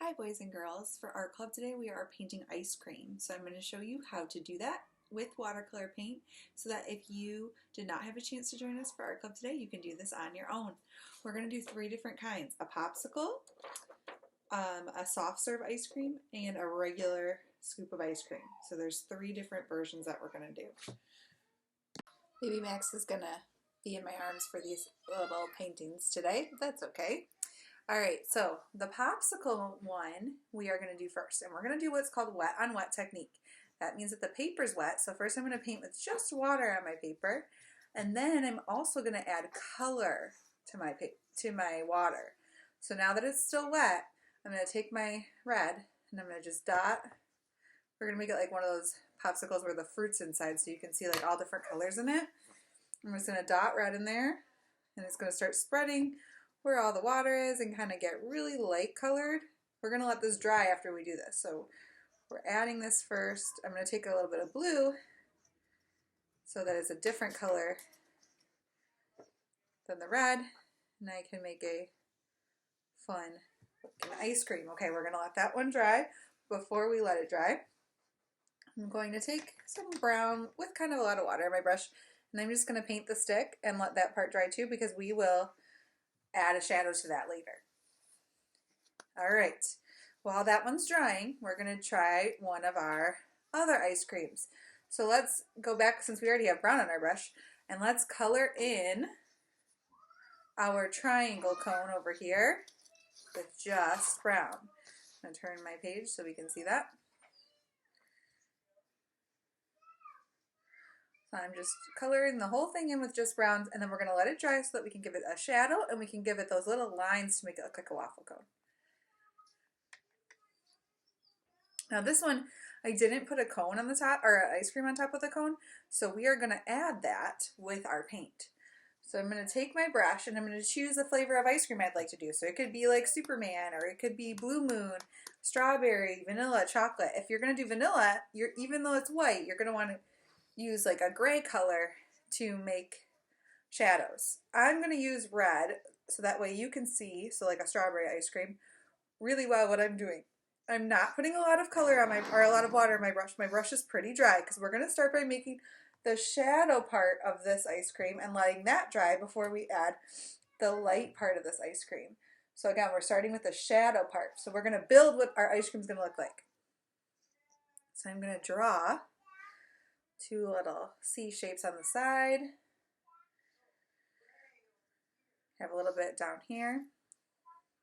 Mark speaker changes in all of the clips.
Speaker 1: Hi boys and girls, for art club today we are painting ice cream. So I'm going to show you how to do that with watercolor paint so that if you did not have a chance to join us for art club today, you can do this on your own. We're going to do three different kinds: a popsicle, a soft serve ice cream, and a regular scoop of ice cream. So there's three different versions that we're going to do. Baby Max is going to be in my arms for these little paintings today. That's okay. Alright, so the popsicle one we are going to do first, and we're going to do what's called wet on wet technique. That means that the paper's wet, so first I'm going to paint with just water on my paper, and then I'm also going to add color to my water. So now that it's still wet, I'm going to take my red and I'm going to just dot. We're going to make it like one of those popsicles where the fruit's inside so you can see like all different colors in it. I'm just going to dot red in there, and it's going to start spreading where all the water is and kind of get really light colored. We're going to let this dry after we do this. So we're adding this first. I'm going to take a little bit of blue so that it's a different color than the red, and I can make a fun ice cream. Okay, we're going to let that one dry. Before we let it dry, I'm going to take some brown with kind of a lot of water in my brush, and I'm just going to paint the stick and let that part dry too, because we will add a shadow to that later. Alright, while that one's drying, we're going to try one of our other ice creams. So let's go back, since we already have brown on our brush, and let's color in our triangle cone over here with just brown. I'm going to turn my page so we can see that. So I'm just coloring the whole thing in with just browns, and then we're going to let it dry so that we can give it a shadow and we can give it those little lines to make it look like a waffle cone. Now this one, I didn't put a cone on the top, or an ice cream on top of the cone, so we are going to add that with our paint. So I'm going to take my brush and I'm going to choose the flavor of ice cream I'd like to do. So it could be like Superman, or it could be Blue Moon, strawberry, vanilla, chocolate. If you're going to do vanilla, even though it's white, you're going to want to use like a gray color to make shadows. I'm going to use red so that way you can see, so like a strawberry ice cream, really well what I'm doing. I'm not putting a lot of color on or a lot of water in my brush. My brush is pretty dry because we're going to start by making the shadow part of this ice cream and letting that dry before we add the light part of this ice cream. So again, we're starting with the shadow part. So we're going to build what our ice cream is going to look like. So I'm going to draw two little C shapes on the side. Have a little bit down here.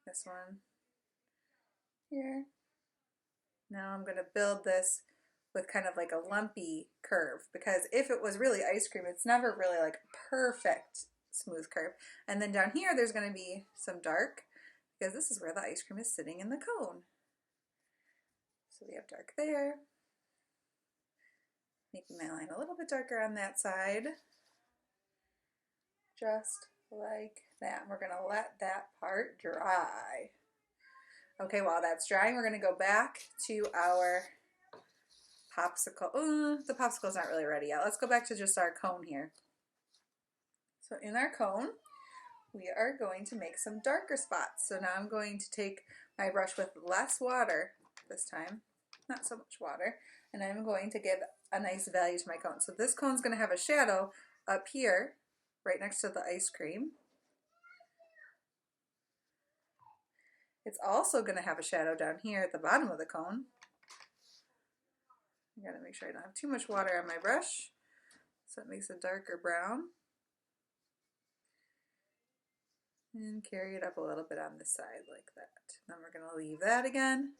Speaker 1: This one here. Now I'm going to build this with kind of like a lumpy curve, because if it was really ice cream, it's never really like perfect smooth curve. And then down here there's going to be some dark, because this is where the ice cream is sitting in the cone. So we have dark there. Making my line a little bit darker on that side, just like that. We're going to let that part dry. Okay, while that's drying, we're going to go back to our popsicle. The popsicle's not really ready yet. Let's go back to just our cone here. So in our cone, we are going to make some darker spots. So now I'm going to take my brush with less water this time, not so much water, and I'm going to give a nice value to my cone. So this cone's going to have a shadow up here, right next to the ice cream. It's also going to have a shadow down here at the bottom of the cone. I got to make sure I don't have too much water on my brush, so it makes a darker brown. And carry it up a little bit on this side like that. Then we're going to leave that again,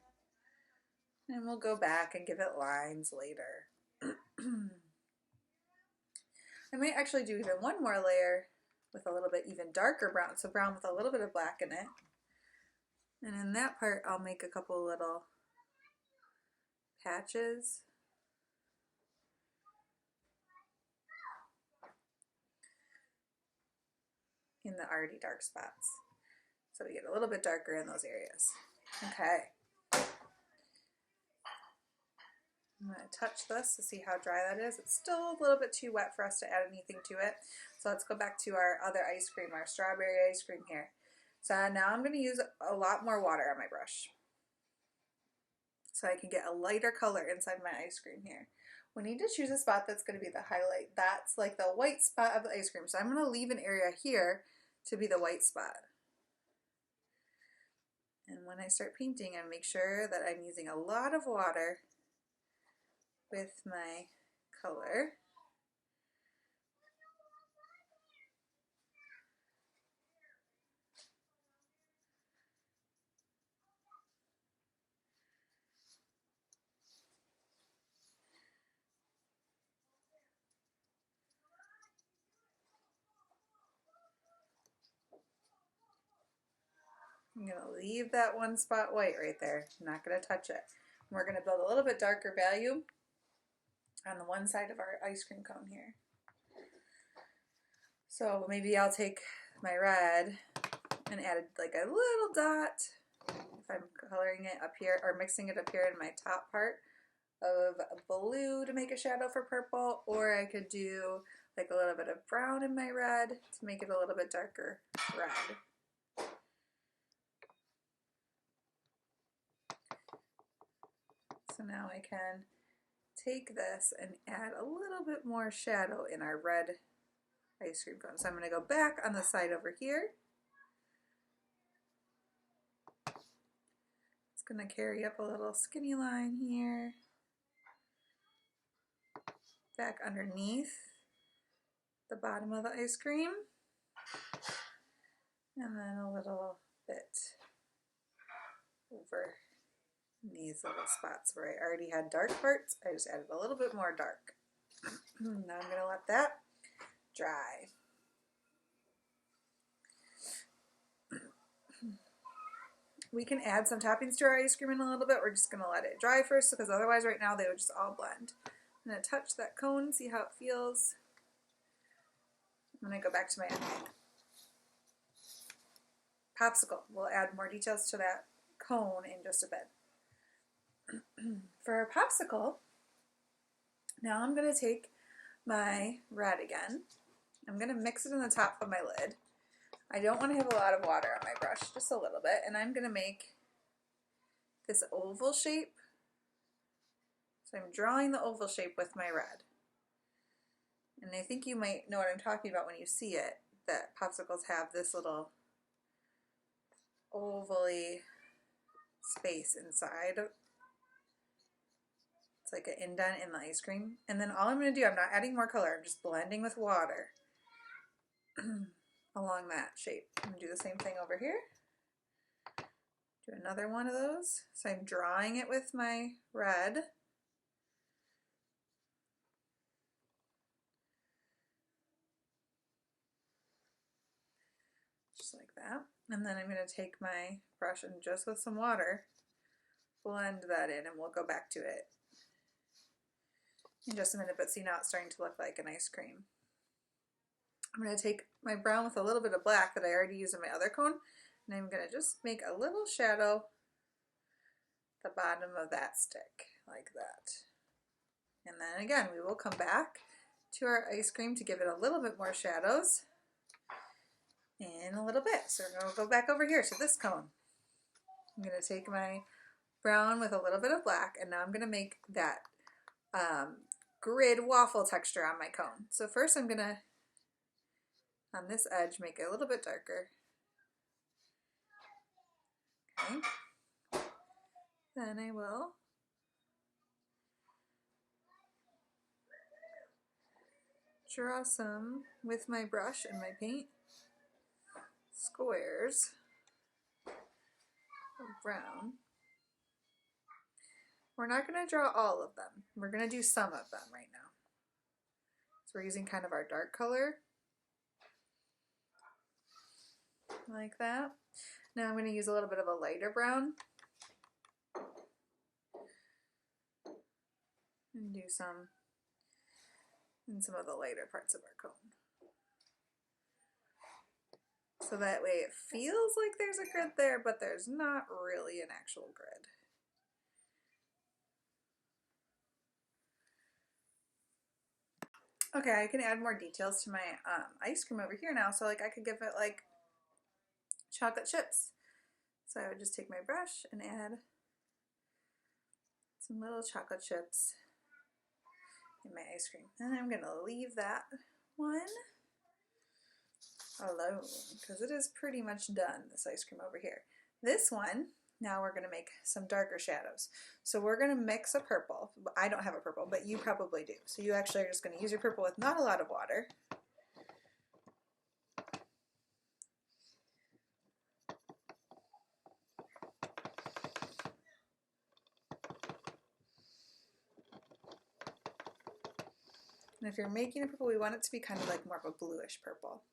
Speaker 1: and we'll go back and give it lines later. I might actually do even one more layer with a little bit even darker brown, so brown with a little bit of black in it. And in that part, I'll make a couple little patches. In the already dark spots. So we get a little bit darker in those areas. Okay. I'm going to touch this to see how dry that is. It's still a little bit too wet for us to add anything to it. So let's go back to our other ice cream, our strawberry ice cream here. So now I'm going to use a lot more water on my brush. so I can get a lighter color inside my ice cream here. We need to choose a spot that's going to be the highlight. That's like the white spot of the ice cream. So I'm going to leave an area here to be the white spot. And when I start painting, I make sure that I'm using a lot of water with my color. I'm going to leave that one spot white right there. I'm not going to touch it. We're going to build a little bit darker value on the one side of our ice cream cone here. So maybe I'll take my red and add like a little dot if I'm coloring it up here or mixing it up here in my top part of blue to make a shadow for purple, or I could do like a little bit of brown in my red to make it a little bit darker red. So now I can take this and add a little bit more shadow in our red ice cream cone. So I'm going to go back on the side over here. It's going to carry up a little skinny line here. Back underneath the bottom of the ice cream. And then a little bit over these little spots where I already had dark parts. I just added a little bit more dark. Now I'm going to let that dry. We can add some toppings to our ice cream in a little bit. We're just going to let it dry first because otherwise right now they would just all blend. I'm going to touch that cone, see how it feels. I'm going to go back to my ending. Popsicle. We'll add more details to that cone in just a bit. For our popsicle, now I'm going to take my red again. I'm going to mix it in the top of my lid. I don't want to have a lot of water on my brush, just a little bit, and I'm going to make this oval shape. So I'm drawing the oval shape with my red. And I think you might know what I'm talking about when you see it, that popsicles have this little ovally space inside. It's like an indent in the ice cream. And then all I'm going to do, I'm not adding more color, I'm just blending with water along that shape. I'm going to do the same thing over here. Do another one of those. So I'm drawing it with my red. Just like that. And then I'm going to take my brush and just with some water, blend that in, and we'll go back to it in just a minute, but see now it's starting to look like an ice cream. I'm going to take my brown with a little bit of black that I already used in my other cone, and I'm going to just make a little shadow at the bottom of that stick, like that. And then again, we will come back to our ice cream to give it a little bit more shadows in a little bit. So we're going to go back over here to this cone. I'm going to take my brown with a little bit of black, and now I'm going to make that grid waffle texture on my cone. So first I'm going to, on this edge, make it a little bit darker. Okay. Then I will draw some with my brush and my paint squares of brown. We're not going to draw all of them. We're going to do some of them right now. So we're using kind of our dark color, like that. Now I'm going to use a little bit of a lighter brown and do some in some of the lighter parts of our cone. So that way it feels like there's a grid there, but there's not really an actual grid. Okay, I can add more details to my ice cream over here now. So like I could give it like chocolate chips. So I would just take my brush and add some little chocolate chips in my ice cream. And I'm going to leave that one alone because it is pretty much done, this ice cream over here. This one, now we're going to make some darker shadows. So we're going to mix a purple. I don't have a purple, but you probably do. So you actually are just going to use your purple with not a lot of water. And if you're making a purple, we want it to be kind of like more of a bluish purple.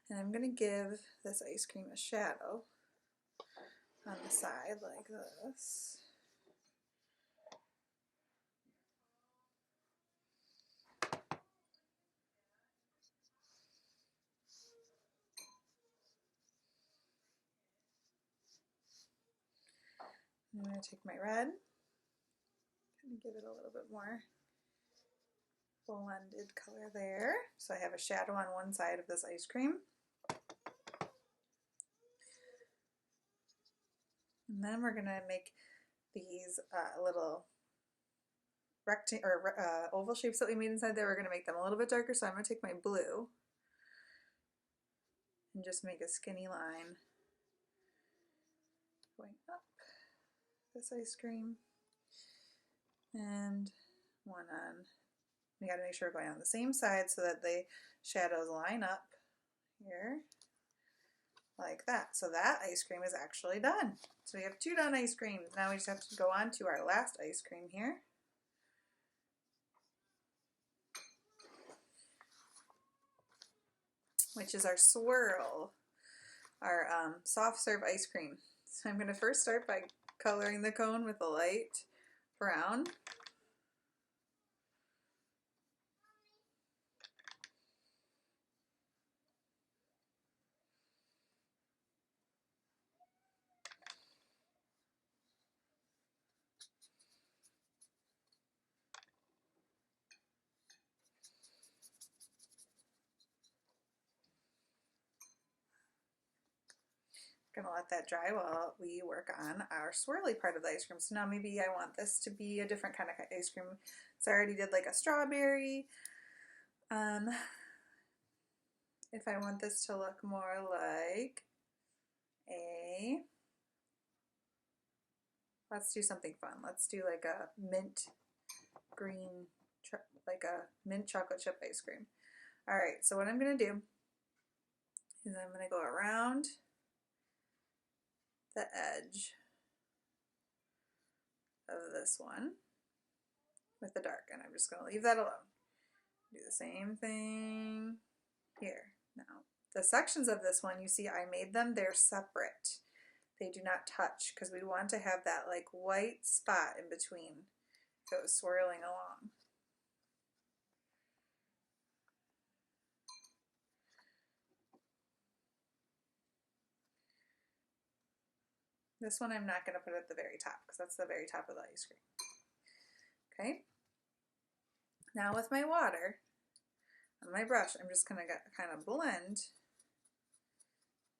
Speaker 1: And I'm going to give this ice cream a shadow on the side like this. I'm going to take my red and give it a little bit more blended color there. So I have a shadow on one side of this ice cream. And then we're going to make these little oval shapes that we made inside there. We're going to make them a little bit darker, so I'm going to take my blue and just make a skinny line going up this ice cream, and one on. We got to make sure we're going on the same side so that the shadows line up here like that. So that ice cream is actually done. So we have 2 done ice creams. Now we just have to go on to our last ice cream here. Which is our swirl, our soft serve ice cream. So I'm going to first start by coloring the cone with a light brown. Gonna let that dry while we work on our swirly part of the ice cream. So now maybe I want this to be a different kind of ice cream. So I already did like a strawberry. If I want this to look more like let's do something fun. Let's do like a mint green, like a mint chocolate chip ice cream. All right, so what I'm gonna do is I'm gonna go around the edge of this one with the dark, and I'm just going to leave that alone. Do the same thing here. Now, the sections of this one, you see I made them, they're separate. They do not touch because we want to have that like white spot in between if it was swirling along. This one I'm not going to put at the very top because that's the very top of the ice cream. Okay. Now with my water on my brush, I'm just going to kind of blend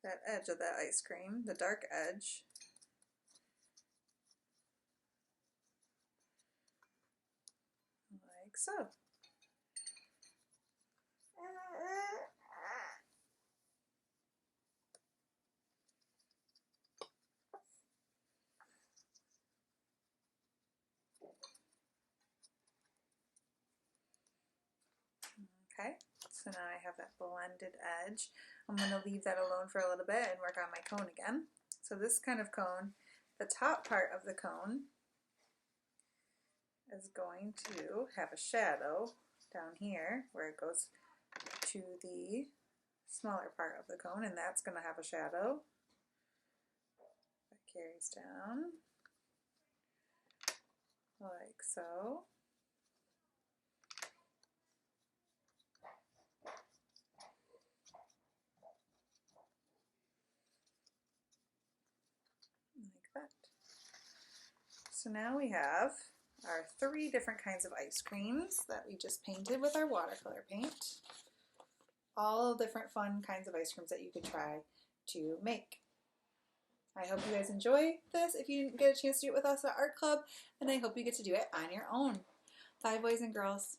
Speaker 1: that edge of that ice cream, the dark edge. Like so. Okay, so now I have that blended edge. I'm going to leave that alone for a little bit and work on my cone again. So this kind of cone, the top part of the cone is going to have a shadow down here where it goes to the smaller part of the cone, and that's going to have a shadow that carries down like so. Like that. So now we have our 3 different kinds of ice creams that we just painted with our watercolor paint. All different fun kinds of ice creams that you could try to make. I hope you guys enjoy this if you didn't get a chance to do it with us at Art Club, and I hope you get to do it on your own. Bye, boys and girls.